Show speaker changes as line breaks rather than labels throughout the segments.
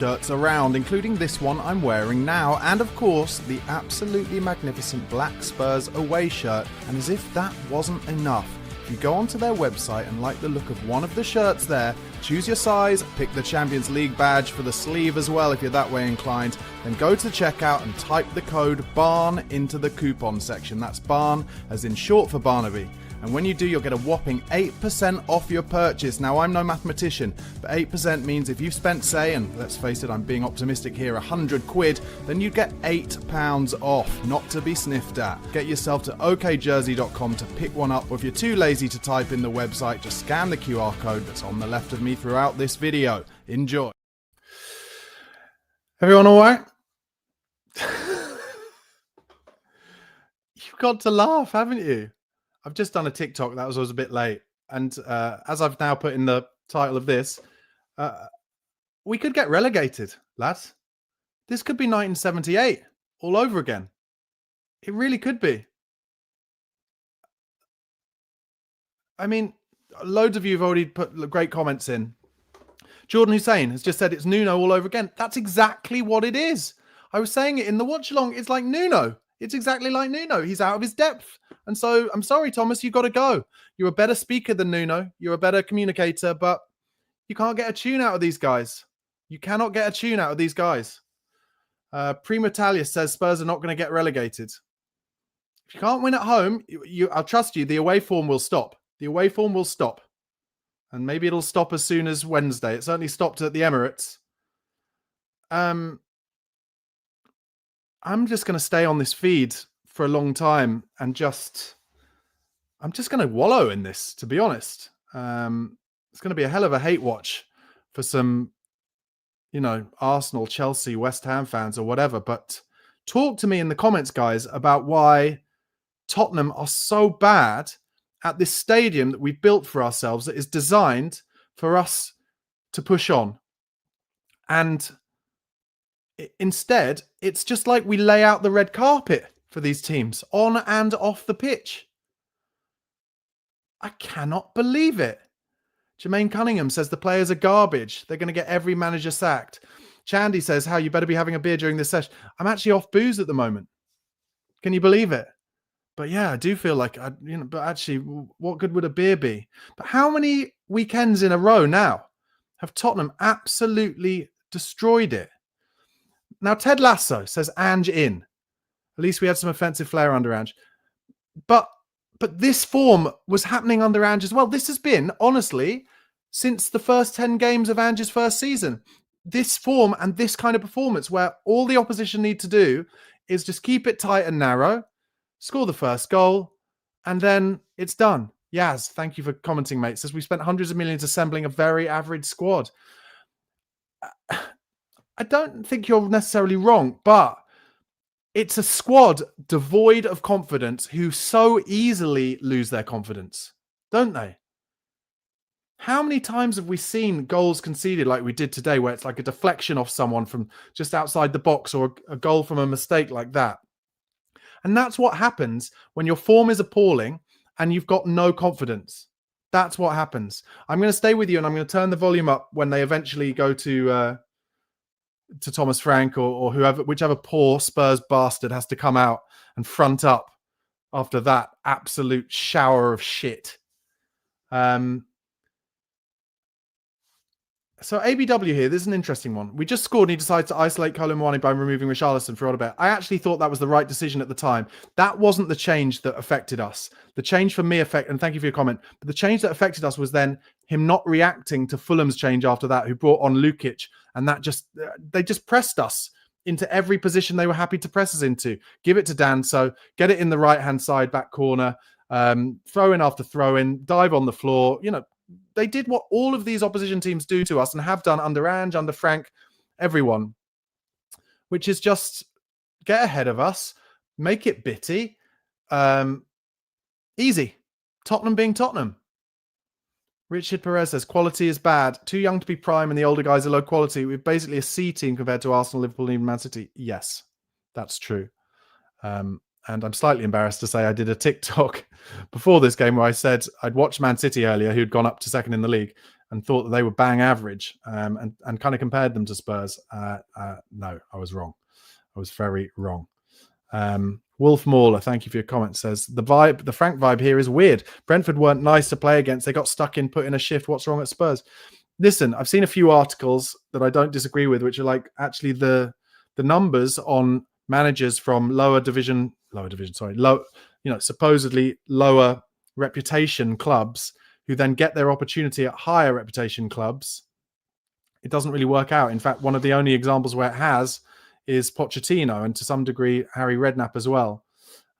shirts around, including this one I'm wearing now, and of course the absolutely magnificent black Spurs away shirt. And as if that wasn't enough, if you go onto their website and like the look of one of the shirts there, choose your size, pick the Champions League badge for the sleeve as well if you're that way inclined, then go to checkout and type the code BARN into the coupon section. That's BARN as in short for Barnaby. And when you do, you'll get a whopping 8% off your purchase. Now, I'm no mathematician, but 8% means if you've spent, say, and let's face it, I'm being optimistic here, 100 quid, then you get £8 off, not to be sniffed at. Get yourself to okjersey.com to pick one up, or if you're too lazy to type in the website, just scan the QR code that's on the left of me throughout this video. Enjoy. Everyone all right? You've got to laugh, haven't you? I've just done a TikTok that was a bit late. And as I've now put in the title of this, we could get relegated, lads. This could be 1978 all over again. It really could be. I mean, loads of you have already put great comments in. Jordan Hussein has just said it's Nuno all over again. That's exactly what it is. I was saying it in the watch along. It's like Nuno. It's exactly like Nuno. He's out of his depth. And so I'm sorry, Thomas, you've got to go. You're a better speaker than Nuno. You're a better communicator, but you can't get a tune out of these guys. You cannot get a tune out of these guys. Primatalia says Spurs are not going to get relegated. If you can't win at home, I'll trust you. The away form will stop. The away form will stop. And maybe it'll stop as soon as Wednesday. It certainly stopped at the Emirates. I'm just going to stay on this feed for a long time and I'm just going to wallow in this, to be honest. It's going to be a hell of a hate watch for some, Arsenal, Chelsea, West Ham fans or whatever. But talk to me in the comments, guys, about why Tottenham are so bad at this stadium that we've built for ourselves that is designed for us to push on. And instead, it's just like we lay out the red carpet for these teams on and off the pitch. I cannot believe it. Jermaine Cunningham says the players are garbage. They're going to get every manager sacked. Chandy says, you better be having a beer during this session. I'm actually off booze at the moment. Can you believe it? But yeah, I do feel like, but actually, what good would a beer be? But how many weekends in a row now have Tottenham absolutely destroyed it? Now, Ted Lasso says Ange in. At least we had some offensive flair under Ange. But this form was happening under Ange as well. This has been, honestly, since the first 10 games of Ange's first season. This form and this kind of performance where all the opposition need to do is just keep it tight and narrow, score the first goal, and then it's done. Yaz, thank you for commenting, mate. Says we spent hundreds of millions assembling a very average squad. I don't think you're necessarily wrong, but it's a squad devoid of confidence who so easily lose their confidence, don't they? How many times have we seen goals conceded like we did today where it's like a deflection off someone from just outside the box or a goal from a mistake like that? And that's what happens when your form is appalling and you've got no confidence. That's what happens. I'm going to stay with you and I'm going to turn the volume up when they eventually go to Thomas Frank or whoever, whichever poor Spurs bastard has to come out and front up after that absolute shower of shit. So ABW here, this is an interesting one. We just scored and he decides to isolate Kolo Muani by removing Richarlison for Odegaard. I actually thought that was the right decision at the time. That wasn't the change that affected us. The change for me and thank you for your comment, but the change that affected us was then him not reacting to Fulham's change after that, who brought on Lukic, and that they just pressed us into every position they were happy to press us into. Give it to Dan, so get it in the right-hand side back corner, throw in after throw in, dive on the floor, they did what all of these opposition teams do to us and have done under Ange, under Frank, everyone, which is just get ahead of us, make it bitty, easy. Tottenham being Tottenham. Richard Perez says, quality is bad. Too young to be prime and the older guys are low quality. We're basically a C team compared to Arsenal, Liverpool, and even Man City. Yes, that's true. And I'm slightly embarrassed to say I did a TikTok before this game where I said I'd watched Man City earlier, who'd gone up to second in the league. and thought that they were bang average, and kind of compared them to Spurs. No, I was wrong. I was very wrong. Wolf Mauler, thank you for your comment, says the Frank vibe here is weird. Brentford weren't nice to play against. They got stuck in, put in a shift. What's wrong at Spurs? Listen, I've seen a few articles that I don't disagree with, which are like actually the numbers on managers from supposedly lower reputation clubs who then get their opportunity at higher reputation clubs. It doesn't really work out. In fact, one of the only examples where it has is Pochettino, and to some degree Harry Redknapp as well.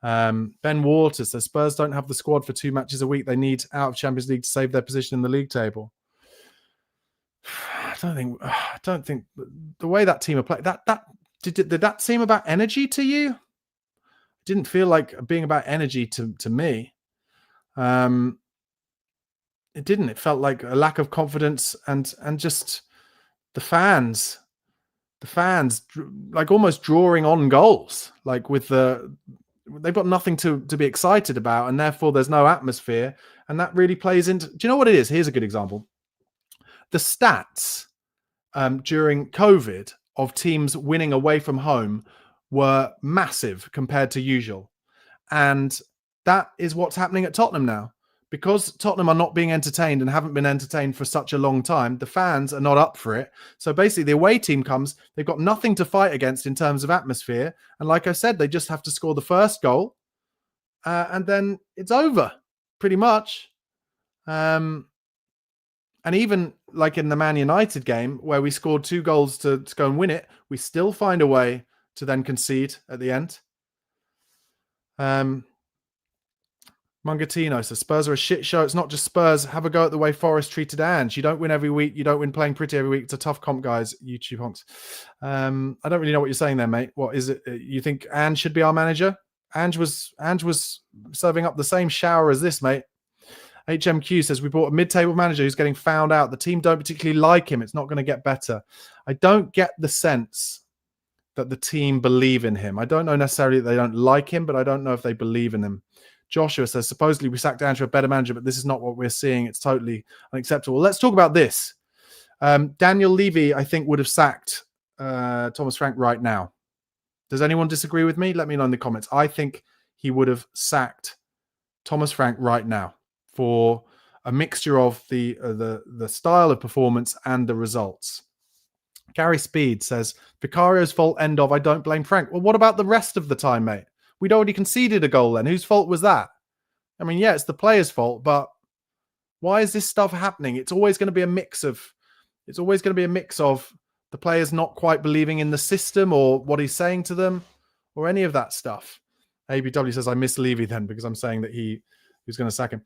Ben Waters says Spurs don't have the squad for 2 matches a week. They need out of Champions League to save their position in the league table. I don't think the way that team are playing, did that seem about energy to you? It didn't feel like being about energy to me. It didn't. It felt like a lack of confidence and just the fans like almost drawing on goals, like they've got nothing to be excited about, and therefore there's no atmosphere, and that really plays into. Do you know what it is? Here's a good example. The stats during COVID of teams winning away from home were massive compared to usual. And that is what's happening at Tottenham now. Because Tottenham are not being entertained and haven't been entertained for such a long time, the fans are not up for it. So basically, the away team comes, they've got nothing to fight against in terms of atmosphere. And like I said, they just have to score the first goal, and then it's over, pretty much. And even like in the Man United game, where we scored 2 goals to go and win it, we still find a way to then concede at the end. Mungatino says Spurs are a shit show. It's not just Spurs. Have a go at the way Forest treated Ange. You don't win every week. You don't win playing pretty every week. It's a tough comp, guys. YouTube honks. I don't really know what you're saying there, mate. What is it? You think Ange should be our manager? Ange was serving up the same shower as this, mate. HMQ says we bought a mid-table manager who's getting found out. The team don't particularly like him. It's not going to get better. I don't get the sense that the team believe in him. I don't know necessarily that they don't like him, but I don't know if they believe in him. Joshua says, supposedly we sacked Ange for a better manager, but this is not what we're seeing. It's totally unacceptable. Let's talk about this. Daniel Levy, I think, would have sacked Thomas Frank right now. Does anyone disagree with me? Let me know in the comments. I think he would have sacked Thomas Frank right now for a mixture of the style of performance and the results. Gary Speed says, Vicario's fault, end of. I don't blame Frank. Well, what about the rest of the time, mate? We'd already conceded a goal then. Whose fault was that? I mean, yeah, it's the player's fault, but why is this stuff happening? It's always going to be a mix of the players not quite believing in the system or what he's saying to them or any of that stuff. ABW says, I miss Levy then because I'm saying that he was going to sack him.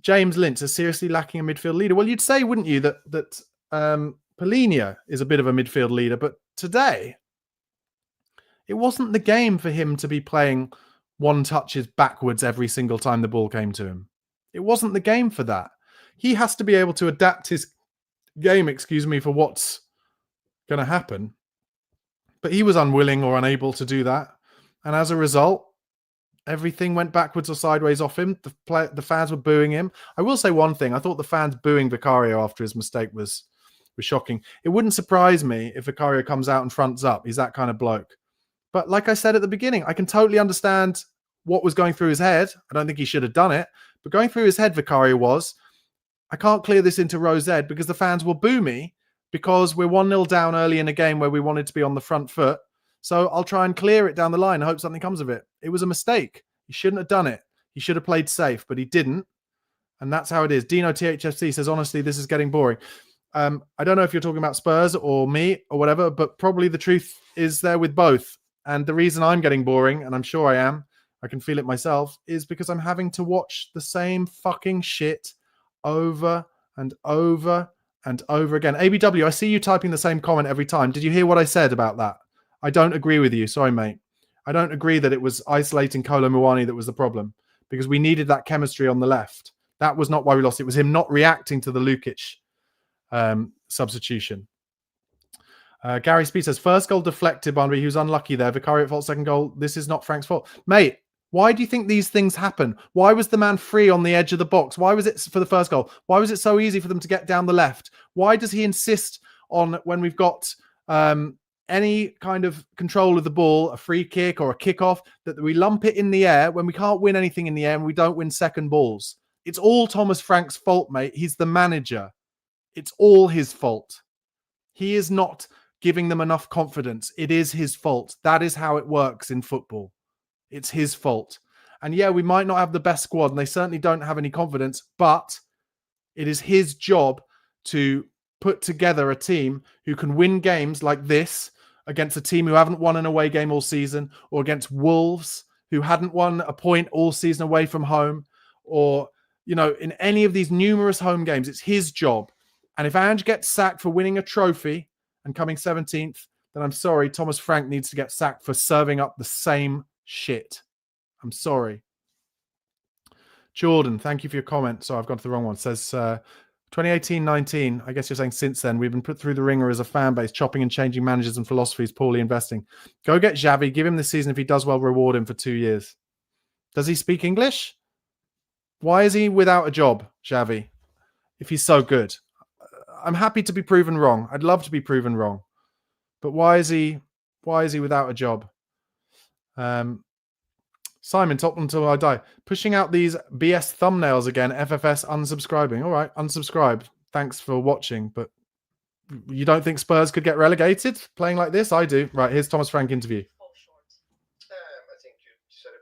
James Lynch is seriously lacking a midfield leader. Well, you'd say, wouldn't you, that Polina is a bit of a midfield leader, but today it wasn't the game for him to be playing one touches backwards every single time the ball came to him. It wasn't the game for that. He has to be able to adapt his game, for what's going to happen. But he was unwilling or unable to do that. And as a result, everything went backwards or sideways off him. The fans were booing him. I will say one thing. I thought the fans booing Vicario after his mistake was shocking. It wouldn't surprise me if Vicario comes out and fronts up. He's that kind of bloke. But like I said at the beginning, I can totally understand what was going through his head. I don't think he should have done it. But going through his head, Vicario was, I can't clear this into row Z because the fans will boo me because we're 1-0 down early in a game where we wanted to be on the front foot. So I'll try and clear it down the line and hope something comes of it. It was a mistake. He shouldn't have done it. He should have played safe, but he didn't. And that's how it is. Dino THFC says, honestly, this is getting boring. I don't know if you're talking about Spurs or me or whatever, but probably the truth is there with both. And the reason I'm getting boring, and I'm sure I am, I can feel it myself, is because I'm having to watch the same fucking shit over and over and over again. ABW, I see you typing the same comment every time. Did you hear what I said about that? I don't agree with you. Sorry, mate. I don't agree that it was isolating Kolo Muani that was the problem because we needed that chemistry on the left. That was not why we lost. It was him not reacting to the Lukic substitution. Gary Speed says, first goal deflected, Barnaby. He was unlucky there. Vicario at fault, second goal. This is not Frank's fault. Mate, Why do you think these things happen? Why was the man free on the edge of the box? Why was it for the first goal? Why was it so easy for them to get down the left? Why does he insist on when we've got any kind of control of the ball, a free kick or a kickoff, that we lump it in the air when we can't win anything in the air and we don't win second balls? It's all Thomas Frank's fault, mate. He's the manager. It's all his fault. He is not giving them enough confidence. It is his fault. That is how it works in football. It's his fault. And yeah, we might not have the best squad and they certainly don't have any confidence, but it is his job to put together a team who can win games like this against a team who haven't won an away game all season, or against Wolves who hadn't won a point all season away from home, or, you know, in any of these numerous home games. It's his job. And if Ange gets sacked for winning a trophy and coming 17th, then I'm sorry, Thomas Frank needs to get sacked for serving up the same shit. I'm sorry. Jordan, thank you for your comment. Sorry, I've gone to the wrong one. It says 2018-19. I guess you're saying since then we've been put through the ringer as a fan base, chopping and changing managers and philosophies, poorly investing. Go get Xavi. Give him this season. If he does well, reward him for 2 years. Does he speak English? Why is he without a job, Xavi, if he's so good? I'm happy to be proven wrong. I'd love to be proven wrong. But why is he without a job? Simon, Tottenham until I die. Pushing out these BS thumbnails again. FFS unsubscribing. All right, unsubscribe. Thanks for watching. But you don't think Spurs could get relegated playing like this? I do. Right, here's Thomas Frank interview.
I think you said it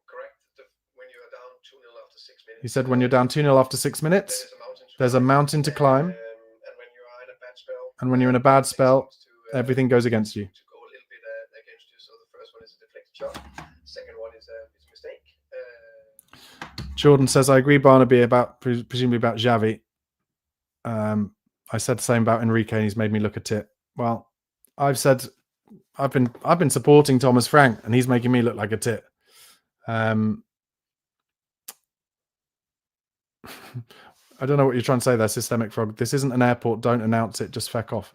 correct. When you are down 2-0 after 6 minutes.
He said when you're down 2-0 after 6 minutes, there's a mountain to climb. And when you're in a bad spell, everything goes against you.
Second one is a mistake.
Jordan says, I agree, Barnaby, about presumably about Xavi. I said the same about Enrique, and he's made me look a tit. Well, I've been supporting Thomas Frank, and he's making me look like a tit. I don't know what you're trying to say there, Systemic Frog. This isn't an airport. Don't announce it. Just feck off.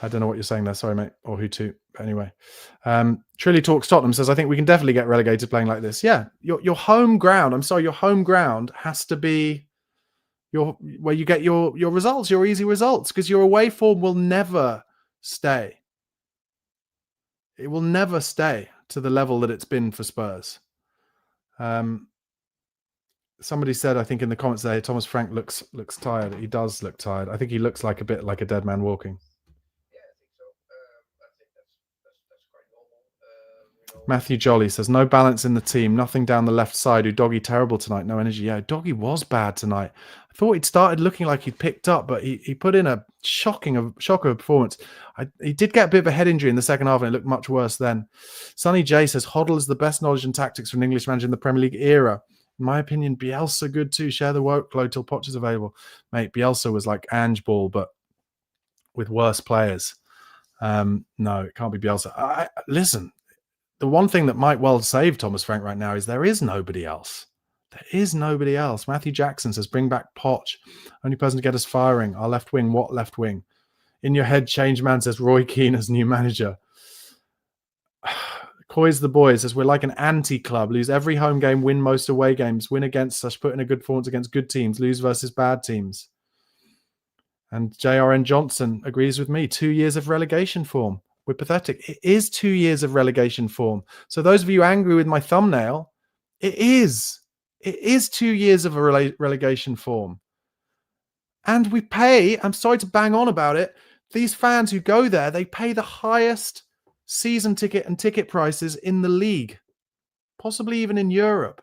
I don't know what you're saying there. Sorry, mate. Or who to. But anyway. Trilly Talks Tottenham says, I think we can definitely get relegated playing like this. Yeah. Your home ground. I'm sorry. Your home ground has to be where you get your results, your easy results, because your away form will never stay. It will never stay to the level that it's been for Spurs. Somebody said, I think in the comments there, Thomas Frank looks tired. He does look tired. I think he looks like a bit like a dead man walking.
Yeah, I think so. I think that's quite normal.
Matthew Jolly says, no balance in the team. Nothing down the left side. Doggy terrible tonight. No energy. Yeah, Doggy was bad tonight. I thought he'd started looking like he'd picked up, but he put in a shocker of performance. He did get a bit of a head injury in the second half, and it looked much worse then. Sonny J says, Hoddle is the best knowledge and tactics for an English manager in the Premier League era. In my opinion, Bielsa good too. Share the workload till Poch is available. Mate, Bielsa was like Ange Ball, but with worse players. No, it can't be Bielsa. Listen, the one thing that might well save Thomas Frank right now is there is nobody else. There is nobody else. Matthew Jackson says, bring back Poch. Only person to get us firing. Our left wing. What left wing? In your head, change man, says Roy Keane as new manager. Coy's the boys says, we're like an anti-club. Lose every home game, win most away games, win against us, put in a good performance against good teams, lose versus bad teams. And JRN Johnson agrees with me. 2 years of relegation form. We're pathetic. It is 2 years of relegation form. So those of you angry with my thumbnail, it is 2 years of a relegation form. And we pay, I'm sorry to bang on about it, these fans who go there, they pay the highest season ticket and ticket prices in the league, possibly even in Europe.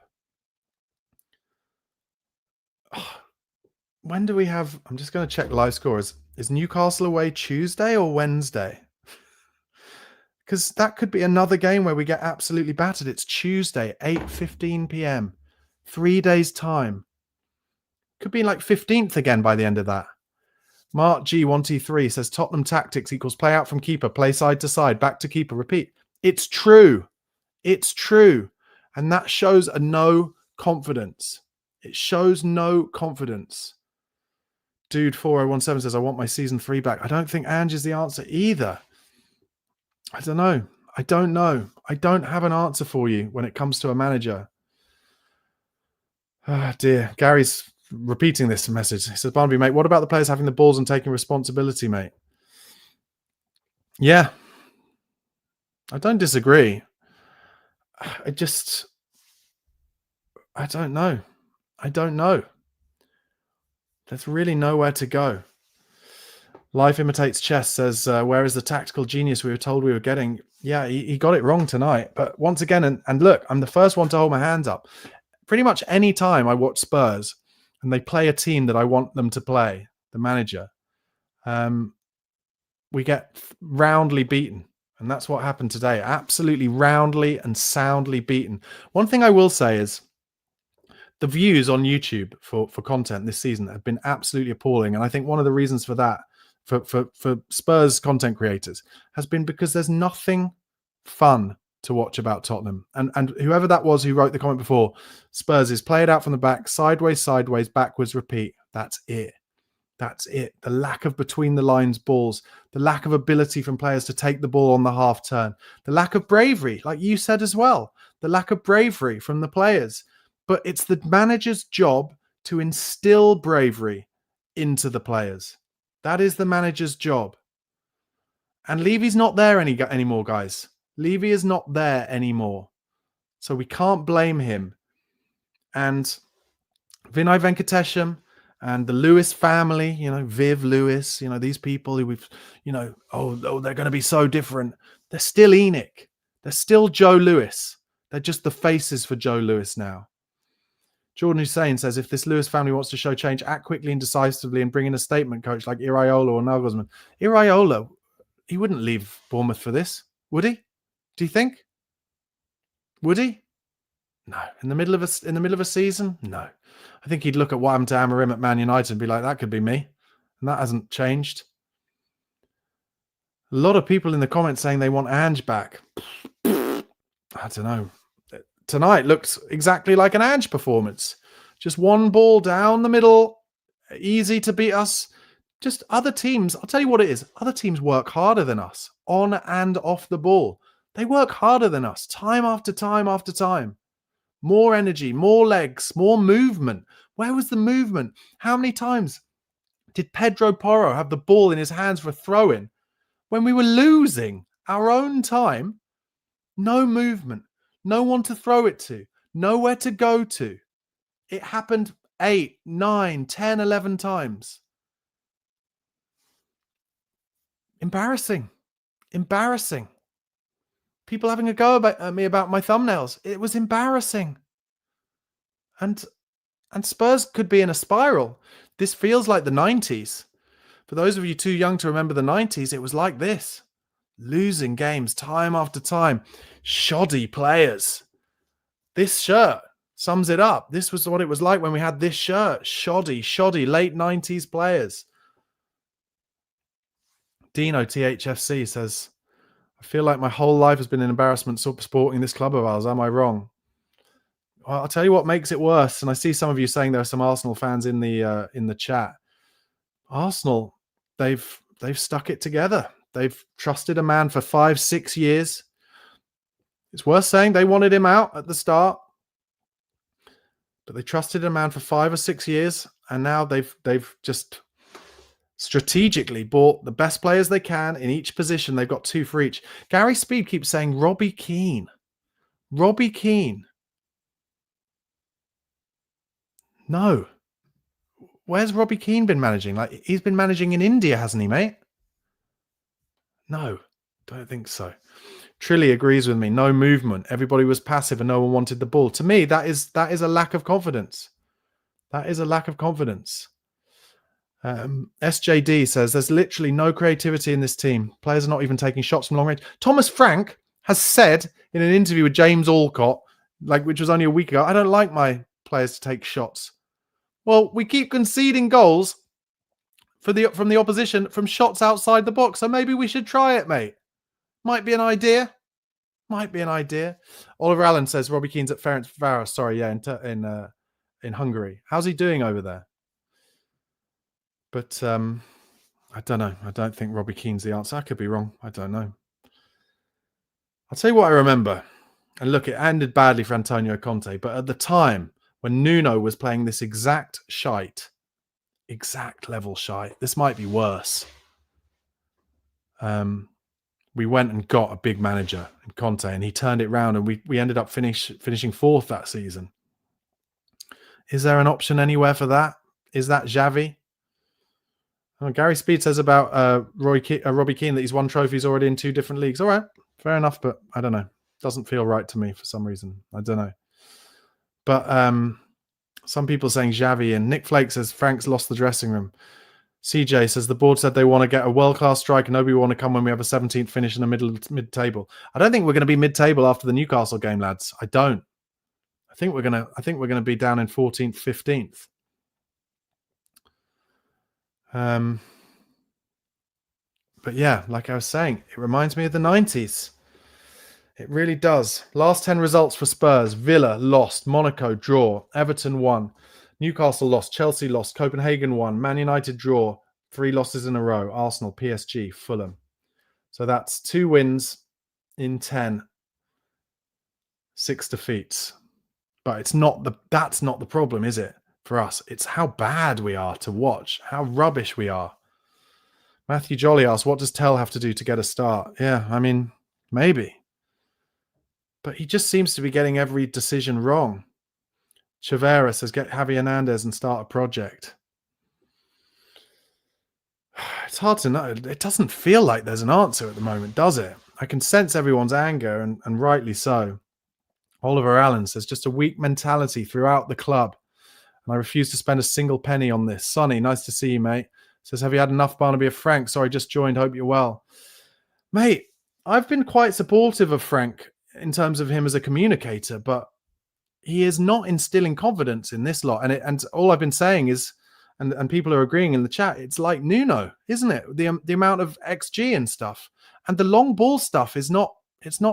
When do we have, I'm just going to check live scores. Is Newcastle away Tuesday or Wednesday? Because that could be another game where we get absolutely battered. It's Tuesday, 8:15 p.m. 3 days time. Could be like 15th again by the end of that. Mark G1T3 says Tottenham tactics equals play out from keeper, play side to side, back to keeper, repeat. It's true. It's true. And that shows a no confidence. It shows no confidence. Dude 4017 says, I want my season 3 back. I don't think Ange is the answer either. I don't know. I don't know. I don't have an answer for you when it comes to a manager. Ah, dear. Gary's repeating this message. He says, Barnaby, mate, what about the players having the balls and taking responsibility, mate? Yeah. I don't disagree. I don't know. I don't know. There's really nowhere to go. Life Imitates Chess says, where is the tactical genius we were told we were getting? Yeah, he got it wrong tonight. But once again, and look, I'm the first one to hold my hands up. Pretty much any time I watch Spurs and they play a team that I want them to play, the manager, we get roundly beaten. And that's what happened today. Absolutely roundly and soundly beaten. One thing I will say is the views on YouTube for content this season have been absolutely appalling. And I think one of the reasons for that, for Spurs content creators, has been because there's nothing fun to watch about Tottenham. And whoever that was who wrote the comment before, Spurs is play it out from the back, sideways, backwards, repeat. That's it. That's it. The lack of between the lines balls, the lack of ability from players to take the ball on the half turn, the lack of bravery, like you said as well, the lack of bravery from the players. But it's the manager's job to instill bravery into the players. That is the manager's job. And Levy's not there anymore, guys. Levy is not there anymore. So we can't blame him. And Vinay Venkatesham and the Lewis family, Viv Lewis, these people who we've, oh, they're going to be so different. They're still Enoch. They're still Joe Lewis. They're just the faces for Joe Lewis now. Jordan Hussein says, if this Lewis family wants to show change, act quickly and decisively and bring in a statement coach like Iraola or Nagelsmann. Iraola, he wouldn't leave Bournemouth for this, would he? Do you think? Would he? No. In the middle of a season? No. I think he'd look at what happened to Amorim at Man United and be like, that could be me. And that hasn't changed. A lot of people in the comments saying they want Ange back. I don't know. Tonight looked exactly like an Ange performance. Just one ball down the middle, easy to beat us. Just other teams, I'll tell you what it is. Other teams work harder than us on and off the ball. They work harder than us time after time after time. More energy, more legs, more movement. Where was the movement? How many times did Pedro Porro have the ball in his hands for a throw-in when we were losing our own time? No movement, no one to throw it to, nowhere to go to. It happened 8, 9, 10, 11 times. Embarrassing. People having a go at me about my thumbnails. It was embarrassing. And Spurs could be in a spiral. This feels like the 90s. For those of you too young to remember the 90s, it was like this. Losing games time after time. Shoddy players. This shirt sums it up. This was what it was like when we had this shirt. Shoddy, late 90s players. Dino THFC says, I feel like my whole life has been an embarrassment supporting this club of ours. Am I wrong? Well, I'll tell you what makes it worse. And I see some of you saying there are some Arsenal fans in the chat. Arsenal, they've stuck it together. They've trusted a man for 5-6 years. It's worth saying they wanted him out at the start, but they trusted a man for 5 or 6 years, and now they've just strategically bought the best players they can in each position. They've got 2 for each. Gary Speed keeps saying Robbie Keane. Robbie Keane. No. Where's Robbie Keane been managing? Like, he's been managing in India, hasn't he, mate? No, don't think so. Trilly agrees with me. No movement. Everybody was passive and no one wanted the ball. To me, that is a lack of confidence. That is a lack of confidence. SJD says there's literally no creativity in this team. Players are not even taking shots from long range. Thomas Frank has said in an interview with James Alcott, which was only a week ago, I don't like my players to take shots. Well, we keep conceding goals from the opposition from shots outside the box, so maybe we should try it, mate. Might be an idea. Oliver Allen says Robbie Keane's at Ferencváros. Sorry, yeah, in Hungary. How's he doing over there? But I don't know. I don't think Robbie Keane's the answer. I could be wrong. I don't know. I'll tell you what I remember. And look, it ended badly for Antonio Conte. But at the time, when Nuno was playing this exact level shite, this might be worse. We went and got a big manager in Conte, and he turned it around, and we ended up finishing 4th that season. Is there an option anywhere for that? Is that Xavi? Oh, Gary Speed says about Robbie Keane that he's won trophies already in 2 different leagues. All right, fair enough, but I don't know. Doesn't feel right to me for some reason. I don't know. But some people saying Xavi, and Nick Flake says Frank's lost the dressing room. CJ says the board said they want to get a world-class striker. Nobody want to come when we have a 17th finish in the mid-table. I don't think we're going to be mid-table after the Newcastle game, lads. I don't. I think we're going to be down in 14th, 15th. But yeah, like I was saying, it reminds me of the 90s. It really does. Last 10 results for Spurs. Villa lost, Monaco draw, Everton won, Newcastle lost, Chelsea lost, Copenhagen won, Man United draw, 3 losses in a row, Arsenal, PSG, Fulham. So that's 2 wins in 10, 6 defeats. But that's not the problem, is it, for us? It's how bad we are to watch, how rubbish we are. Matthew Jolly asks, what does Tell have to do to get a start? Yeah, I mean, maybe. But he just seems to be getting every decision wrong. Chavera says, get Javi Hernandez and start a project. It's hard to know. It doesn't feel like there's an answer at the moment, does it? I can sense everyone's anger, and rightly so. Oliver Allen says, just a weak mentality throughout the club. And I refuse to spend a single penny on this. Sonny, nice to see you, mate. Says, have you had enough, Barnaby, of Frank? Sorry, just joined. Hope you're well. Mate, I've been quite supportive of Frank in terms of him as a communicator, but he is not instilling confidence in this lot. And all I've been saying is, and people are agreeing in the chat, it's like Nuno, isn't it? The amount of XG and stuff. And the long ball stuff it's not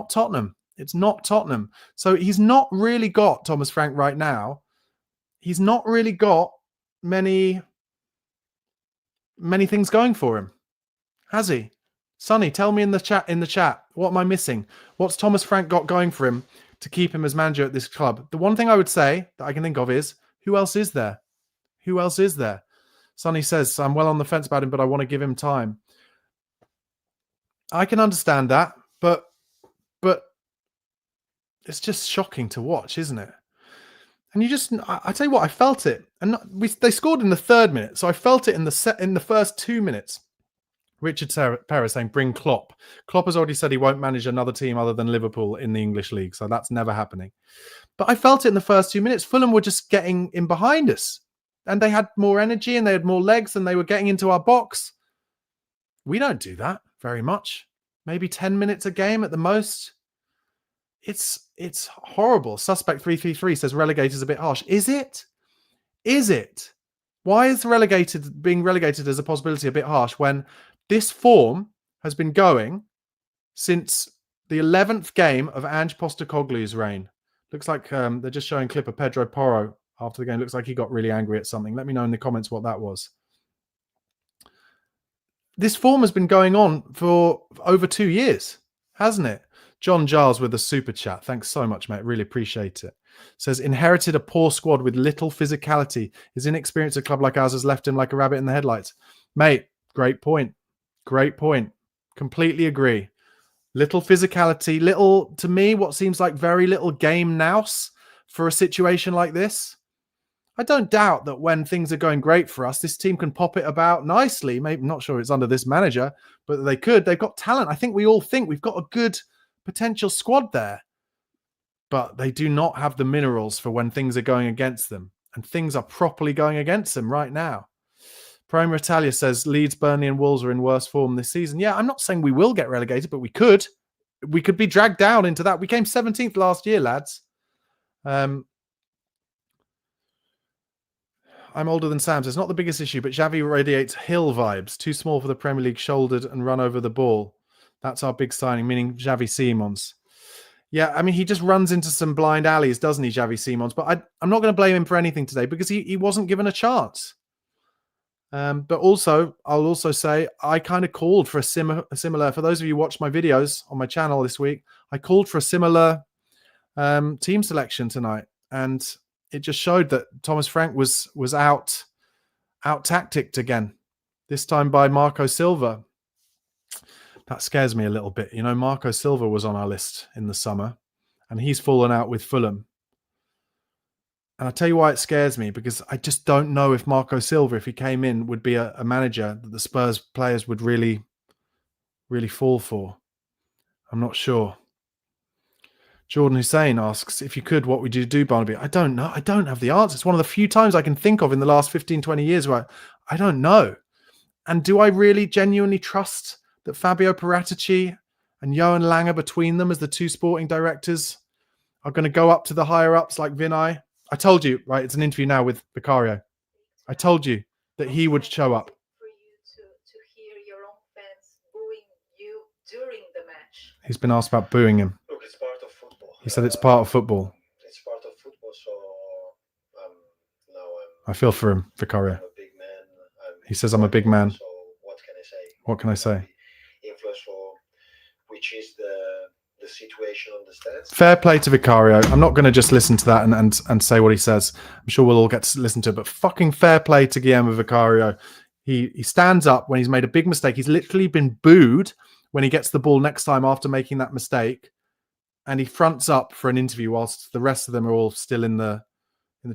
Tottenham. It's not Tottenham. So he's not really got, Thomas Frank, right now, he's not really got many things going for him. Has he? Sonny, tell me in the chat, what am I missing? What's Thomas Frank got going for him to keep him as manager at this club? The one thing I would say that I can think of is, who else is there? Who else is there? Sonny says, I'm well on the fence about him, but I want to give him time. I can understand that, but it's just shocking to watch, isn't it? And I tell you what, I felt it. And they scored in the 3rd minute, so I felt it in the first 2 minutes. Richard Perez saying, bring Klopp. Klopp has already said he won't manage another team other than Liverpool in the English league, so that's never happening. But I felt it in the first 2 minutes. Fulham were just getting in behind us, and they had more energy and they had more legs and they were getting into our box. We don't do that very much. Maybe 10 minutes a game at the most. It's horrible. Suspect 333 says relegated is a bit harsh. Is it? Is it? Why is being relegated as a possibility a bit harsh when this form has been going since the 11th game of Ange Postecoglou's reign? Looks like they're just showing a clip of Pedro Porro after the game. Looks like he got really angry at something. Let me know in the comments what that was. This form has been going on for over 2 years, hasn't it? John Giles with a super chat. Thanks so much, mate. Really appreciate it. Says, inherited a poor squad with little physicality. His inexperience at a club like ours has left him like a rabbit in the headlights. Mate, great point. Great point. Completely agree. Little physicality, to me, what seems like very little game nous for a situation like this. I don't doubt that when things are going great for us, this team can pop it about nicely. Maybe, not sure it's under this manager, but they could. They've got talent. I think we all think we've got a good potential squad there, but they do not have the minerals for when things are going against them, and things are properly going against them right now. Prime Italia says Leeds, Burnley and Wolves are in worse form this season. Yeah, I'm not saying we will get relegated, but we could be dragged down into that. We came 17th last year, lads. I'm older than Sam, so it's not the biggest issue, but Xavi radiates Hill vibes. Too small for the Premier League, shouldered and run over the ball. That's our big signing, meaning Xavi Simons. Yeah, I mean, he just runs into some blind alleys, doesn't he, Xavi Simons? But I'm not going to blame him for anything today because he wasn't given a chance. But also, I'll also say I kind of called for a similar. For those of you who watched my videos on my channel this week, I called for a similar team selection tonight, and it just showed that Thomas Frank was out tacticked again. This time by Marco Silva. That scares me a little bit. You know, Marco Silva was on our list in the summer, and he's fallen out with Fulham. And I'll tell you why it scares me, because I just don't know if Marco Silva, if he came in, would be a manager that the Spurs players would really, really fall for. I'm not sure. Jordan Hussein asks, if you could, what would you do, Barnaby? I don't know. I don't have the answer. It's one of the few times I can think of in the last 15, 20 years where I don't know. And do I really genuinely trust that Fabio Paratici and Johan Lange between them as the two sporting directors are going to go up to the higher ups like Vinay? I told you, right? It's an interview now with Vicario. I told you that he would show up.
For you to hear your own fans booing you during the match.
He's been asked about booing him.
Look, it's part of football.
He said it's part of football.
It's part of football, so
I feel for him, Vicario.
I'm a big man.
He says I'm a big man.
So what can I say?
What can I say?
Influence for which is the situation on the stands.
Fair play to Vicario. I'm not going to just listen to that and say what he says. I'm sure we'll all get to listen to it, but fucking fair play to Guillermo Vicario. He stands up when he's made a big mistake. He's literally been booed when he gets the ball next time after making that mistake, and he fronts up for an interview whilst the rest of them are all still in the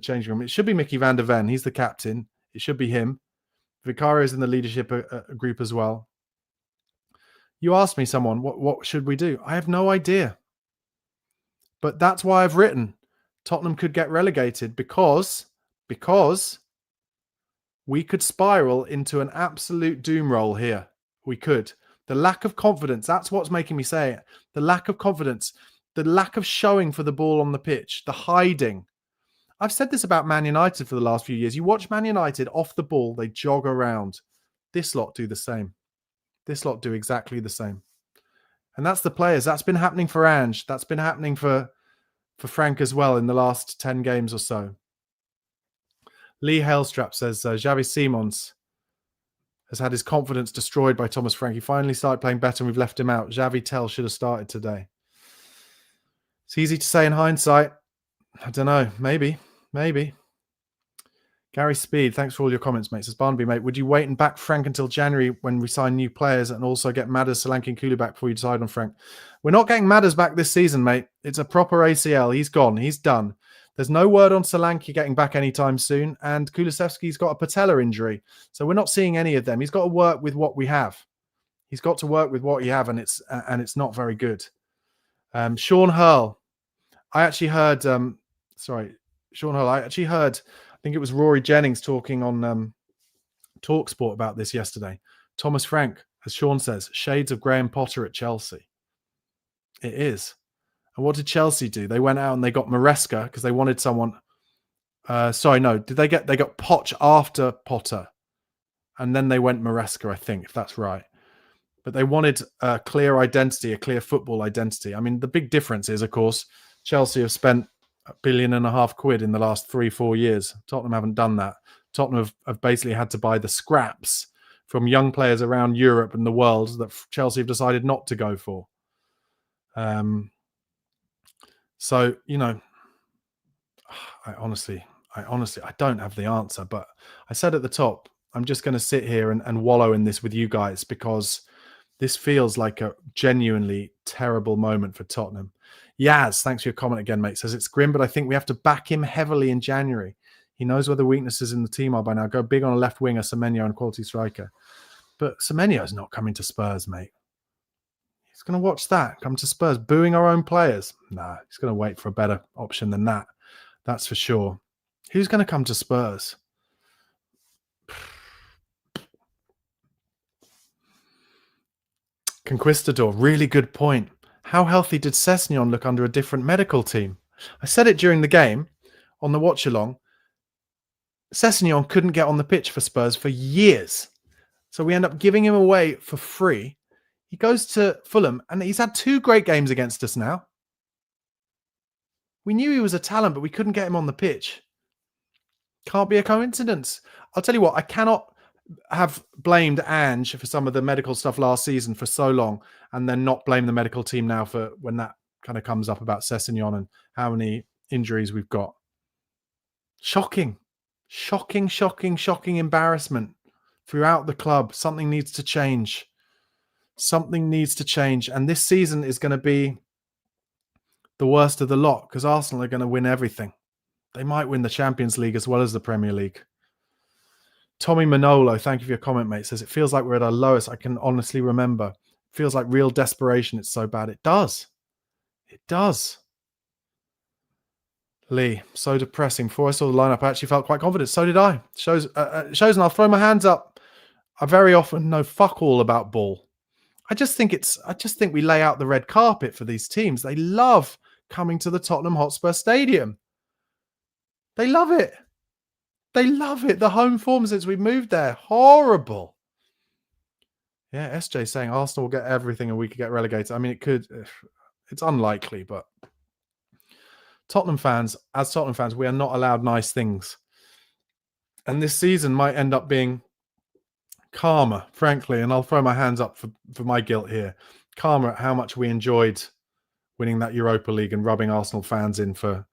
changing room. It should be Mickey van der Ven. He's the captain. It should be him. Vicario's in the leadership group as well. You asked me, someone, what should we do? I have no idea. But that's why I've written Tottenham could get relegated, because we could spiral into an absolute doom roll here. We could. The lack of confidence, that's what's making me say it. The lack of confidence, the lack of showing for the ball on the pitch, the hiding. I've said this about Man United for the last few years. You watch Man United off the ball, they jog around. This lot do the same. This lot do exactly the same. And that's the players. That's been happening for Ange. That's been happening for Frank as well in the last 10 games or so. Lee Hailstrap says, Xavi Simons has had his confidence destroyed by Thomas Frank. He finally started playing better and we've left him out. Xavi Tell should have started today. It's easy to say in hindsight. I don't know. Maybe. Gary Speed, thanks for all your comments, mate. Says Barnaby, mate, would you wait and back Frank until January when we sign new players and also get Madders, Solanke and Kulu back before you decide on Frank? We're not getting Madders back this season, mate. It's a proper ACL. He's gone. He's done. There's no word on Solanke getting back anytime soon, and Kulusevski's got a patella injury. So we're not seeing any of them. He's got to work with what we have. He's got to work with what you have, and it's not very good. Sean Hurl. I actually heard... Sean Hurl. I actually heard... I think it was Rory Jennings talking on TalkSport about this yesterday. Thomas Frank, as Sean says, shades of Graham Potter at Chelsea. It is. And what did Chelsea do? They went out and they got Maresca because they wanted someone. They got Poch after Potter, and then they went Maresca, I think, if that's right. But they wanted a clear identity, a clear football identity. I mean, the big difference is, of course, Chelsea have spent £1.5 billion in the last 3-4 years. Tottenham haven't done that. Tottenham have basically had to buy the scraps from young players around Europe and the world that Chelsea have decided not to go for. So, you know, I honestly, I don't have the answer, but I said at the top, I'm just going to sit here and wallow in this with you guys because this feels like a genuinely terrible moment for Tottenham. Yaz, thanks for your comment again, mate. Says it's grim, but I think we have to back him heavily in January. He knows where the weaknesses in the team are by now. Go big on a left winger, Semenyo, and a quality striker. But Semenyo's not coming to Spurs, mate. He's going to watch that. Come to Spurs, booing our own players. Nah, he's going to wait for a better option than that. That's for sure. Who's going to come to Spurs? Conquistador, really good point. How healthy did Sessegnon look under a different medical team? I said it during the game on the watch-along. Sessegnon couldn't get on the pitch for Spurs for years. So we end up giving him away for free. He goes to Fulham and he's had 2 great games against us now. We knew he was a talent, but we couldn't get him on the pitch. Can't be a coincidence. I'll tell you what, I cannot... have blamed Ange for some of the medical stuff last season for so long, and then not blame the medical team now for when that kind of comes up about Sessegnon and how many injuries we've got. Shocking embarrassment throughout the club. Something needs to change. Something needs to change. And this season is going to be the worst of the lot because Arsenal are going to win everything. They might win the Champions League as well as the Premier League. Tommy Manolo, thank you for your comment, mate. Says, it feels like we're at our lowest I can honestly remember. It feels like real desperation. It's so bad. It does. It does. Lee, so depressing. Before I saw the lineup, I actually felt quite confident. So did I. Shows, and I'll throw my hands up. I very often know fuck all about ball. I just think we lay out the red carpet for these teams. They love coming to the Tottenham Hotspur Stadium. They love it. They love it. The home form since we moved there. Horrible. Yeah, SJ saying Arsenal will get everything and we could get relegated. I mean, it could. It's unlikely, but Tottenham fans, we are not allowed nice things. And this season might end up being karma, frankly, and I'll throw my hands up for my guilt here. Karma at how much we enjoyed winning that Europa League and rubbing Arsenal fans in for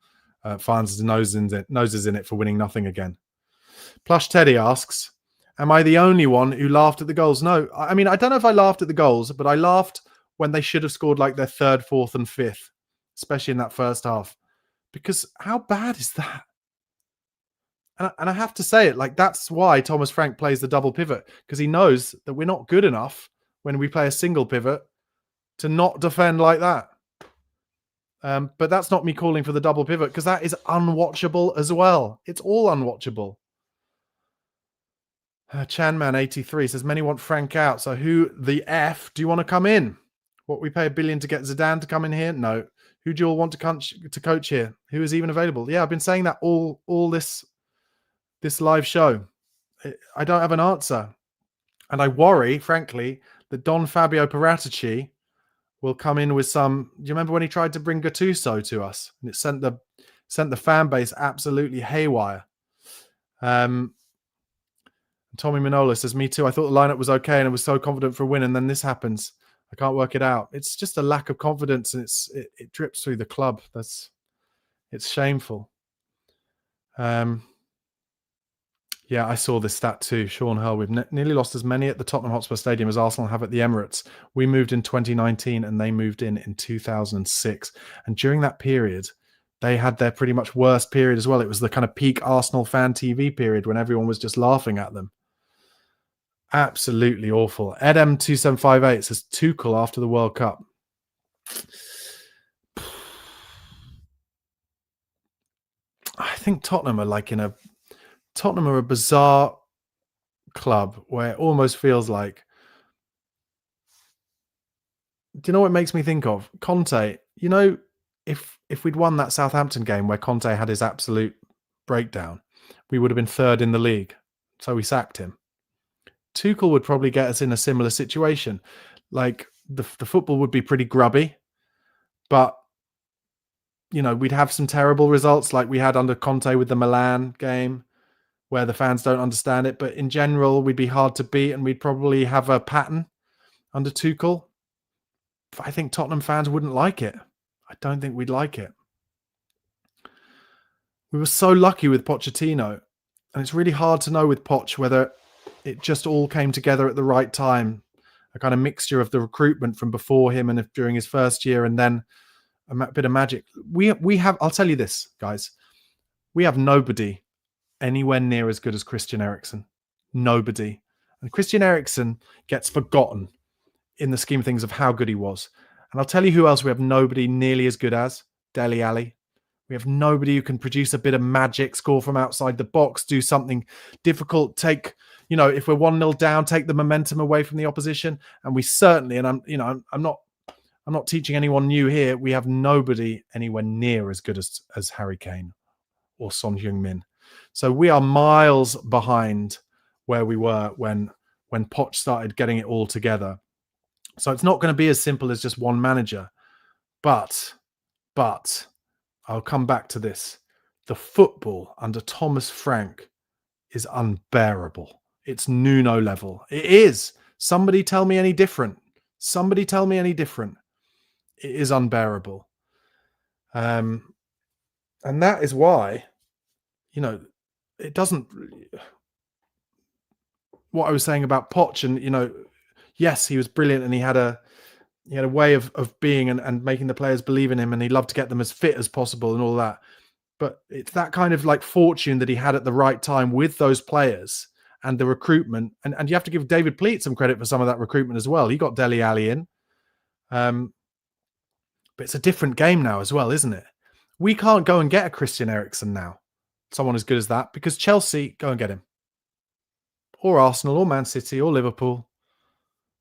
fans' noses in it for winning nothing again. Plush Teddy asks, am I the only one who laughed at the goals? No, I mean, I don't know if I laughed at the goals, but I laughed when they should have scored like their third, fourth and fifth, especially in that first half. Because how bad is that? And I have to say it, like, that's why Thomas Frank plays the double pivot, because he knows that we're not good enough when we play a single pivot to not defend like that. But that's not me calling for the double pivot, because that is unwatchable as well. It's all unwatchable. Chanman83 says, many want Frank out. So who the F do you want to come in? What, we pay $1 billion to get Zidane to come in here? No. Who do you all want to coach here? Who is even available? Yeah, I've been saying that all this live show. I don't have an answer. And I worry, frankly, that Don Fabio Paratici will come in with some... Do you remember when he tried to bring Gattuso to us? And it sent the fan base absolutely haywire. Tommy Manola says, me too. I thought the lineup was okay and I was so confident for a win, and then this happens. I can't work it out. It's just a lack of confidence, and it drips through the club. It's shameful. Yeah, I saw this stat too. Sean Hull, we've nearly lost as many at the Tottenham Hotspur Stadium as Arsenal have at the Emirates. We moved in 2019 and they moved in 2006. And during that period, they had their pretty much worst period as well. It was the kind of peak Arsenal fan TV period when everyone was just laughing at them. Absolutely awful. Edem2758 says Tuchel after the World Cup. I think Tottenham are a bizarre club where it almost feels like... Do you know what it makes me think of? Conte. You know, if we'd won that Southampton game where Conte had his absolute breakdown, we would have been third in the league. So we sacked him. Tuchel would probably get us in a similar situation. Like, the football would be pretty grubby, but, you know, we'd have some terrible results like we had under Conte with the Milan game, where the fans don't understand it. But in general, we'd be hard to beat, and we'd probably have a pattern under Tuchel. I think Tottenham fans wouldn't like it. I don't think we'd like it. We were so lucky with Pochettino, and it's really hard to know with Poch whether it just all came together at the right time. A kind of mixture of the recruitment from before him and during his first year, and then a bit of magic. We have, I'll tell you this, guys, we have nobody anywhere near as good as Christian Eriksen. Nobody. And Christian Eriksen gets forgotten in the scheme of things of how good he was. And I'll tell you who else we have nobody nearly as good as. Dele Alli. We have nobody who can produce a bit of magic, score from outside the box, do something difficult, take, you know, if we're 1-0 down, take the momentum away from the opposition. And we certainly, and I'm not teaching anyone new here, we have nobody anywhere near as good as Harry Kane or Son Heung-min. So we are miles behind where we were when Poch started getting it all together. So it's not going to be as simple as just one manager. But I'll come back to this. The football under Thomas Frank is unbearable. It's Nuno level. It is. Somebody tell me any different. Somebody tell me any different. It is unbearable. And that is why, you know, it doesn't... What I was saying about Poch, and, you know, yes, he was brilliant and he had a way of being and making the players believe in him, and he loved to get them as fit as possible and all that. But it's that kind of like fortune that he had at the right time with those players and the recruitment. And you have to give David Pleat some credit for some of that recruitment as well. He got Dele Alli in. But it's a different game now as well, isn't it? We can't go and get a Christian Eriksen now, someone as good as that, because Chelsea go and get him. Or Arsenal, or Man City, or Liverpool,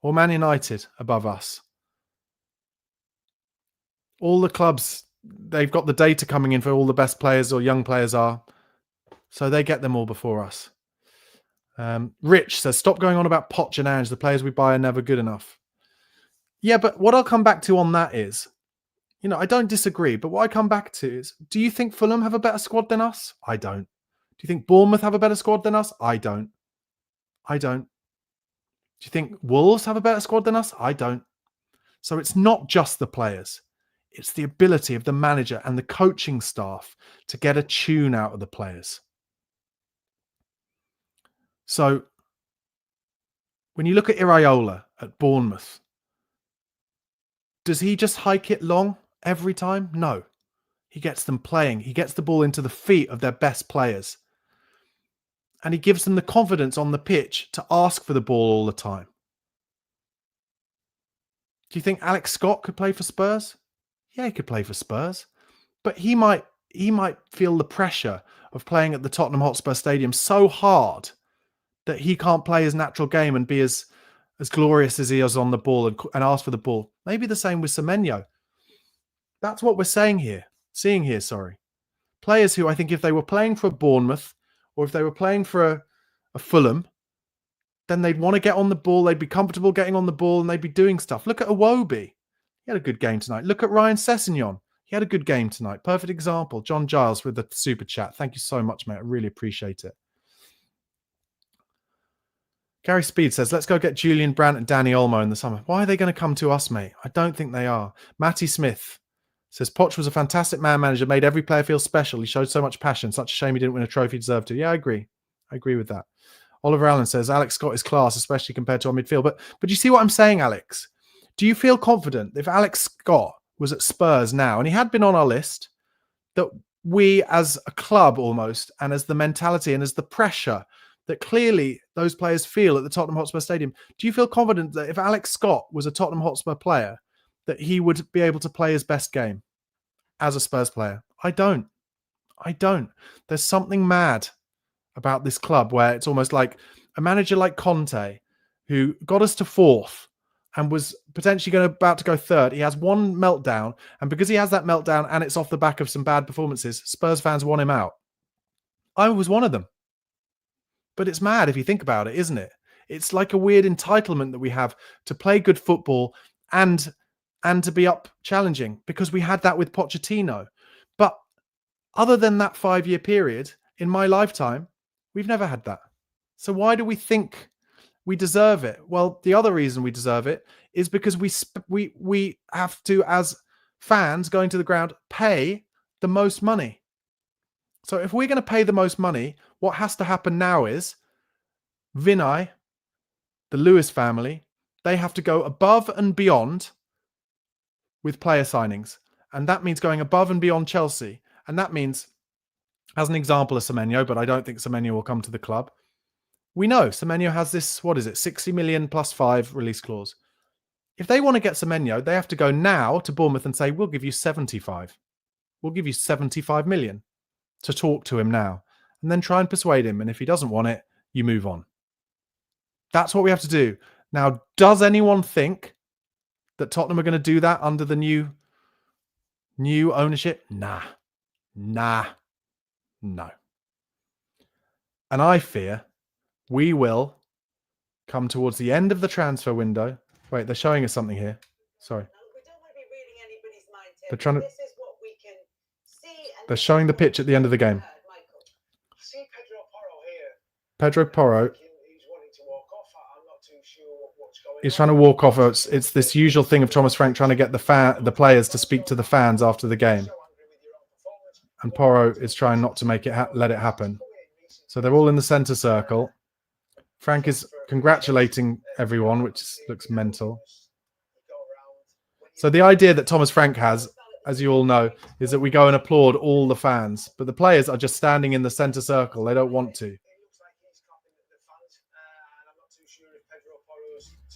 or Man United above us. All the clubs, they've got the data coming in for all the best players or young players are. So they get them all before us. Rich says, stop going on about Poch and Ange. The players we buy are never good enough. Yeah, but what I'll come back to on that is, you know, I don't disagree, but what I come back to is, do you think Fulham have a better squad than us? I don't. Do you think Bournemouth have a better squad than us? I don't. I don't. Do you think Wolves have a better squad than us? I don't. So it's not just the players. It's the ability of the manager and the coaching staff to get a tune out of the players. So when you look at Iraola at Bournemouth, does he just hike it long every time? No. He gets them playing. He gets the ball into the feet of their best players. And he gives them the confidence on the pitch to ask for the ball all the time. Do you think Alex Scott could play for Spurs? Yeah, he could play for Spurs. But he might feel the pressure of playing at the Tottenham Hotspur Stadium so hard that he can't play his natural game and be as glorious as he is on the ball and ask for the ball. Maybe the same with Semenyo. That's what we're seeing here. Players who I think if they were playing for Bournemouth or if they were playing for a Fulham, then they'd want to get on the ball. They'd be comfortable getting on the ball and they'd be doing stuff. Look at Iwobi. He had a good game tonight. Look at Ryan Sessegnon. He had a good game tonight. Perfect example. John Giles with the super chat. Thank you so much, mate. I really appreciate it. Gary Speed says, let's go get Julian Brandt and Danny Olmo in the summer. Why are they going to come to us, mate? I don't think they are. Matty Smith says, Poch was a fantastic man manager, made every player feel special. He showed so much passion. Such a shame he didn't win a trophy he deserved to. Yeah, I agree. I agree with that. Oliver Allen says, Alex Scott is class, especially compared to our midfield. But you see what I'm saying, Alex? Do you feel confident if Alex Scott was at Spurs now, and he had been on our list, that we as a club almost, and as the mentality and as the pressure that clearly those players feel at the Tottenham Hotspur Stadium, do you feel confident that if Alex Scott was a Tottenham Hotspur player, that he would be able to play his best game as a Spurs player? I don't. There's something mad about this club where it's almost like a manager like Conte, who got us to fourth and was potentially about to go third. He has one meltdown, and because he has that meltdown and it's off the back of some bad performances, Spurs fans want him out. I was one of them. But it's mad if you think about it, isn't it? It's like a weird entitlement that we have to play good football and to be up challenging, because we had that with Pochettino. But other than that 5-year period, in my lifetime, we've never had that. So why do we think we deserve it? Well, the other reason we deserve it is because we have to, as fans going to the ground, pay the most money. So if we're going to pay the most money, what has to happen now is Vinay, the Lewis family, they have to go above and beyond with player signings. And that means going above and beyond Chelsea. And that means, as an example of Semenyo, but I don't think Semenyo will come to the club. We know Semenyo has this, 60 million plus 5 release clause. If they want to get Semenyo, they have to go now to Bournemouth and say, we'll give you 75. We'll give you 75 million to talk to him now. And then try and persuade him. And if he doesn't want it, you move on. That's what we have to do. Now, does anyone think that Tottenham are going to do that under the new ownership? Nah. No. And I fear we will come towards the end of the transfer window. Wait, they're showing us something here. Sorry.
We don't want to be reading anybody's mind.
They're trying to...
This is what we can see.
They're showing the pitch at the end of the game.
I see Pedro Porro here.
Pedro Porro.
He's one
He's trying to walk off. It's this usual thing of Thomas Frank trying to get the players to speak to the fans after the game. And Porro is trying not to make it let it happen. So they're all in the centre circle. Frank is congratulating everyone, which looks mental. So the idea that Thomas Frank has, as you all know, is that we go and applaud all the fans. But the players are just standing in the centre circle. They don't want to.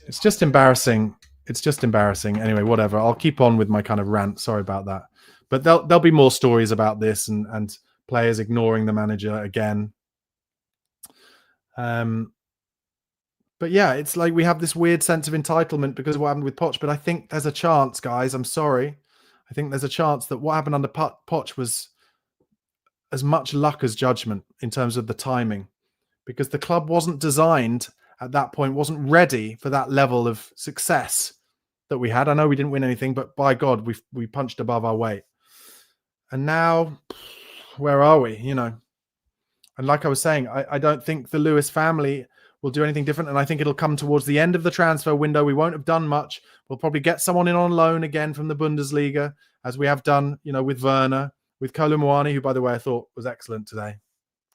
It's just embarrassing. It's just embarrassing. Anyway, whatever. I'll keep on with my kind of rant. Sorry about that. But there'll be more stories about this and players ignoring the manager again. But yeah, it's like we have this weird sense of entitlement because of what happened with Poch. But I think there's a chance, guys. I'm sorry. I think there's a chance that what happened under Poch was as much luck as judgment in terms of the timing, because the club wasn't designed at that point, wasn't ready for that level of success that we had. I know we didn't win anything, but by God, we punched above our weight. And now, where are we? You know, and like I was saying, I don't think the Lewis family will do anything different. And I think it'll come towards the end of the transfer window. We won't have done much. We'll probably get someone in on loan again from the Bundesliga, as we have done, you know, with Werner, with Kolo Muani, who, by the way, I thought was excellent today.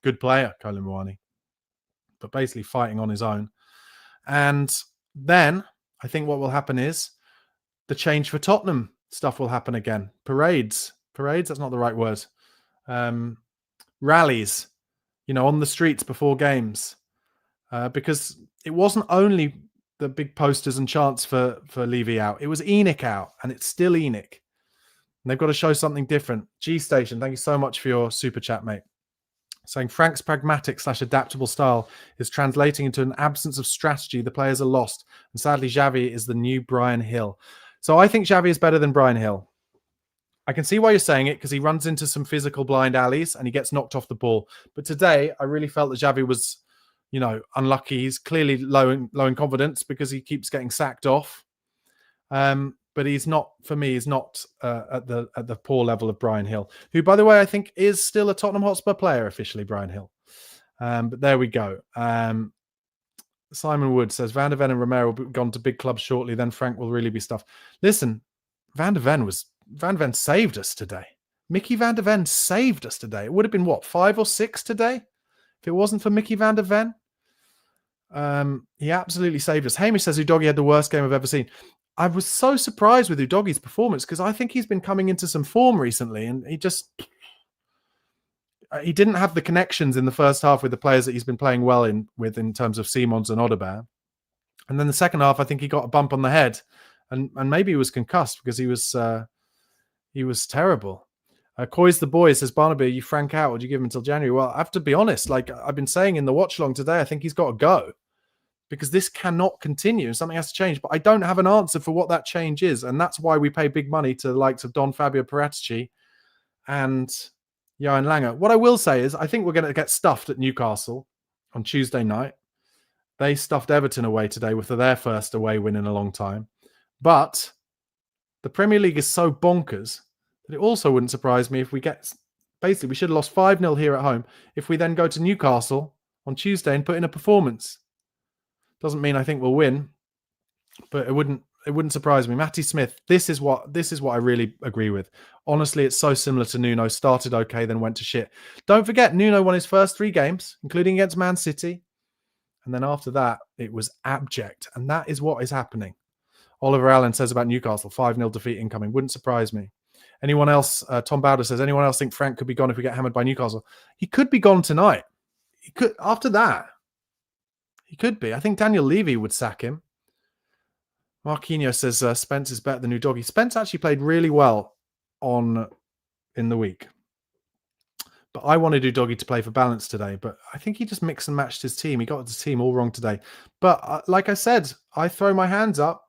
Good player, Kolo Muani, but basically fighting on his own. And then I think what will happen is the change for Tottenham stuff will happen again. Parades, that's not the right word. Rallies, you know, on the streets before games. Because it wasn't only the big posters and chants for Levy out. It was Enoch out, and it's still Enoch. And they've got to show something different. G Station, thank you so much for your super chat, mate. Saying Frank's pragmatic / adaptable style is translating into an absence of strategy. The players are lost. And sadly, Xavi is the new Brian Hill. So I think Xavi is better than Brian Hill. I can see why you're saying it, because he runs into some physical blind alleys and he gets knocked off the ball. But today, I really felt that Xavi was, you know, unlucky. He's clearly low in confidence because he keeps getting sacked off. But he's not, for me, he's not at the poor level of Brian Hill, who, by the way, I think is still a Tottenham Hotspur player officially, Brian Hill. But there we go. Simon Wood says Van der Ven and Romero will be gone to big clubs shortly. Then Frank will really be stuffed. Listen, Van der Ven saved us today. Mickey Van der Ven saved us today. It would have been what, 5 or 6 today if it wasn't for Mickey Van der Ven. He absolutely saved us. Hamish says Udogie had the worst game I've ever seen. I was so surprised with Udogie's performance because I think he's been coming into some form recently, and he didn't have the connections in the first half with the players that he's been playing well in terms of Simons and Odegaard. And then the second half, I think he got a bump on the head, and maybe he was concussed because he was terrible. Coy's the boy says, Barnaby, you Frank out, or do you give him until January? Well, I have to be honest, like I've been saying in the watch along today, I think he's got to go because this cannot continue. Something has to change, but I don't have an answer for what that change is. And that's why we pay big money to the likes of Don Fabio Paratici and Johan Langer. What I will say is I think we're going to get stuffed at Newcastle on Tuesday night. They stuffed Everton away today with their first away win in a long time. But the Premier League is so bonkers that it also wouldn't surprise me if we get... Basically, we should have lost 5-0 here at home if we then go to Newcastle on Tuesday and put in a performance. Doesn't mean I think we'll win, but it wouldn't surprise me. Matty Smith, this is what I really agree with. Honestly, it's so similar to Nuno. Started okay, then went to shit. Don't forget, Nuno won his first 3 games, including against Man City. And then after that, it was abject. And that is what is happening. Oliver Allen says about Newcastle, 5-0 defeat incoming. Wouldn't surprise me. Anyone else? Tom Bowder says, anyone else think Frank could be gone if we get hammered by Newcastle? He could be gone tonight. He could, after that. He could be. I think Daniel Levy would sack him. Marquinhos says Spence is better than Udogie. Spence actually played really well in the week. But I wanted Udogie to play for balance today. But I think he just mixed and matched his team. He got his team all wrong today. But like I said, I throw my hands up.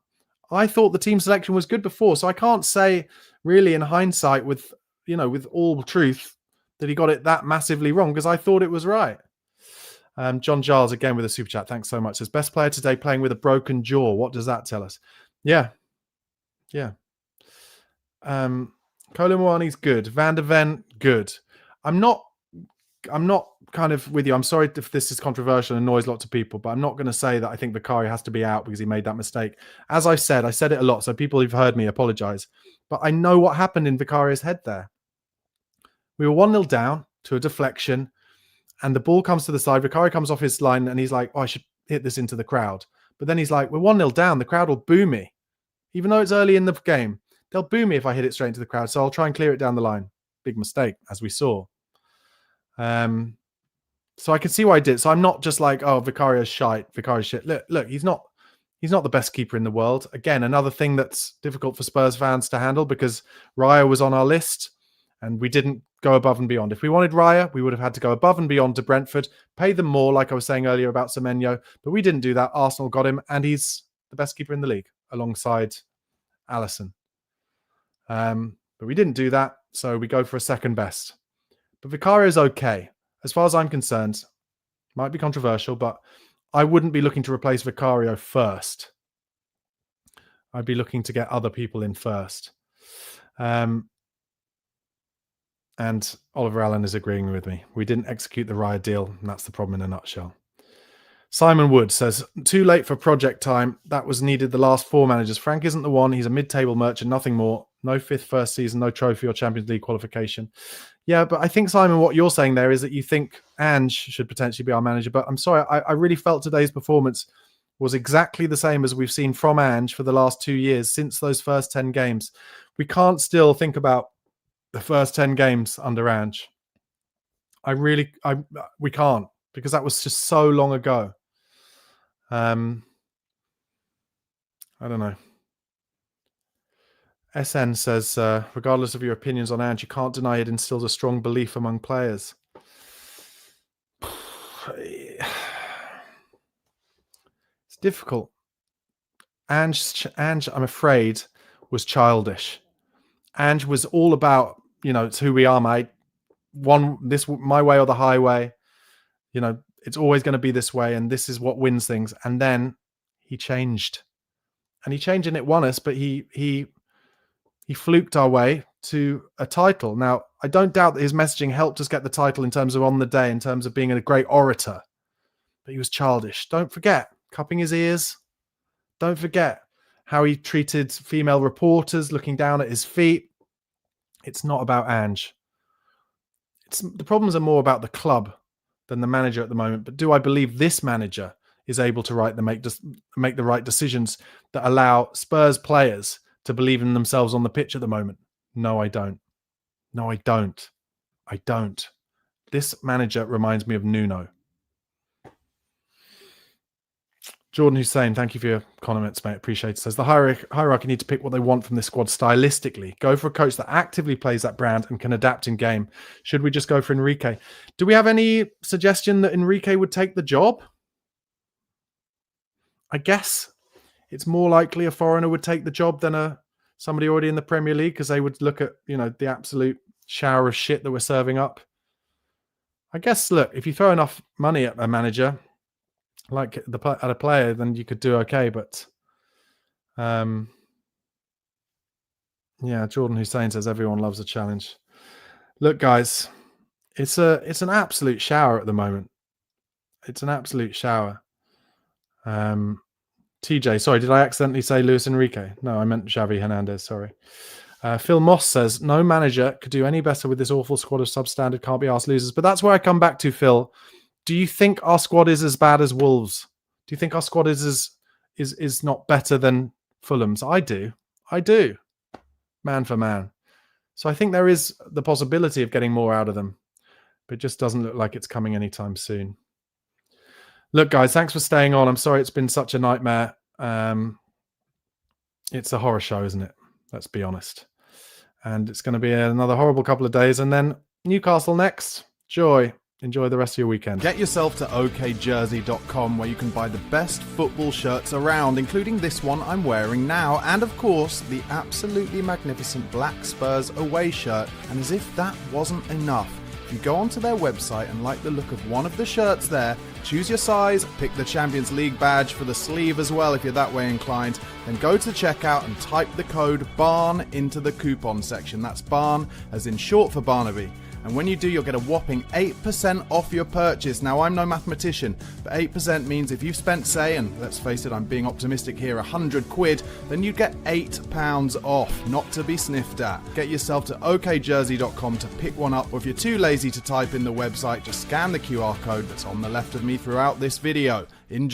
I thought the team selection was good before. So I can't say really in hindsight with all truth that he got it that massively wrong because I thought it was right. John Giles, again with a super chat. Thanks so much. Says, best player today playing with a broken jaw. What does that tell us? Yeah. Kolo Muani's good. Van der Ven, good. I'm not I'm not kind of with you. I'm sorry if this is controversial and annoys lots of people, but I'm not going to say that I think Vicario has to be out because he made that mistake. As I said it a lot, so people who've heard me apologise. But I know what happened in Vicario's head there. We were 1-0 down to a deflection, and the ball comes to the side. Vicario comes off his line, and he's like, I should hit this into the crowd. But then he's like, we're 1-0 down. The crowd will boo me. Even though it's early in the game, they'll boo me if I hit it straight into the crowd. So I'll try and clear it down the line. Big mistake, as we saw. So I can see why I did. So I'm not just like, oh, Vicario's shite. Vicario's shit. Look, he's not the best keeper in the world. Again, another thing that's difficult for Spurs fans to handle because Raya was on our list and we didn't go above and beyond. If we wanted Raya, we would have had to go above and beyond to Brentford, pay them more, like I was saying earlier about Semenyo, but we didn't do that. Arsenal got him, and he's the best keeper in the league alongside Alisson. But we didn't do that, so we go for a second best. But Vicario's okay. As far as I'm concerned, might be controversial, but I wouldn't be looking to replace Vicario first. I'd be looking to get other people in first. And Oliver Allen is agreeing with me. We didn't execute the Raya deal, and that's the problem in a nutshell. Simon Wood says, too late for project time. That was needed the last 4 managers. Frank isn't the one. He's a mid-table merchant, nothing more. No 5th first season, no trophy or Champions League qualification. Yeah, but I think, Simon, what you're saying there is that you think Ange should potentially be our manager. But I'm sorry, I really felt today's performance was exactly the same as we've seen from Ange for the last 2 years, since those first 10 games. We can't still think about the first 10 games under Ange. We can't, because that was just so long ago. I don't know. SN says, regardless of your opinions on Ange, you can't deny it instills a strong belief among players. It's difficult. Ange, I'm afraid, was childish. Ange was all about, it's who we are, mate. My way or the highway. It's always going to be this way, and this is what wins things. And then he changed. And he changed and it won us, but he fluked our way to a title. Now, I don't doubt that his messaging helped us get the title in terms of on the day, in terms of being a great orator. But he was childish. Don't forget, cupping his ears. Don't forget how he treated female reporters looking down at his feet. It's not about Ange. The problems are more about the club than the manager at the moment. But do I believe this manager is able to make the right decisions that allow Spurs players to believe in themselves on the pitch at the moment? No, I don't. No, I don't. I don't. This manager reminds me of Nuno. Jordan Hussein, thank you for your comments, mate. Appreciate it. Says the hierarchy need to pick what they want from this squad stylistically. Go for a coach that actively plays that brand and can adapt in game. Should we just go for Enrique? Do we have any suggestion that Enrique would take the job? I guess it's more likely a foreigner would take the job than somebody already in the Premier League, because they would look at, the absolute shower of shit that we're serving up. I guess, look, if you throw enough money at a manager, like at a player, then you could do okay. But yeah, Jordan Hussein says everyone loves a challenge. Look, guys, it's an absolute shower at the moment. It's an absolute shower. TJ, sorry, did I accidentally say Luis Enrique? No, I meant Xavi Hernandez, sorry. Phil Moss says, no manager could do any better with this awful squad of substandard, can't be arsed losers. But that's where I come back to, Phil. Do you think our squad is as bad as Wolves? Do you think our squad is not better than Fulham's? I do. Man for man. So I think there is the possibility of getting more out of them. But it just doesn't look like it's coming anytime soon. Look, guys, thanks for staying on. I'm sorry it's been such a nightmare. It's a horror show, isn't it? Let's be honest. And it's going to be another horrible couple of days. And then Newcastle next. Joy. Enjoy the rest of your weekend.
Get yourself to okjersey.com, where you can buy the best football shirts around, including this one I'm wearing now, and of course, the absolutely magnificent Black Spurs away shirt. And as if that wasn't enough, if you go onto their website and like the look of one of the shirts there, choose your size, pick the Champions League badge for the sleeve as well if you're that way inclined, then go to checkout and type the code BARN into the coupon section. That's BARN as in short for Barnaby. And when you do, you'll get a whopping 8% off your purchase. Now, I'm no mathematician, but 8% means if you've spent, say, and let's face it, I'm being optimistic here, 100 quid, then you get £8 off, not to be sniffed at. Get yourself to okjersey.com to pick one up, or if you're too lazy to type in the website, just scan the QR code that's on the left of me throughout this video. Enjoy.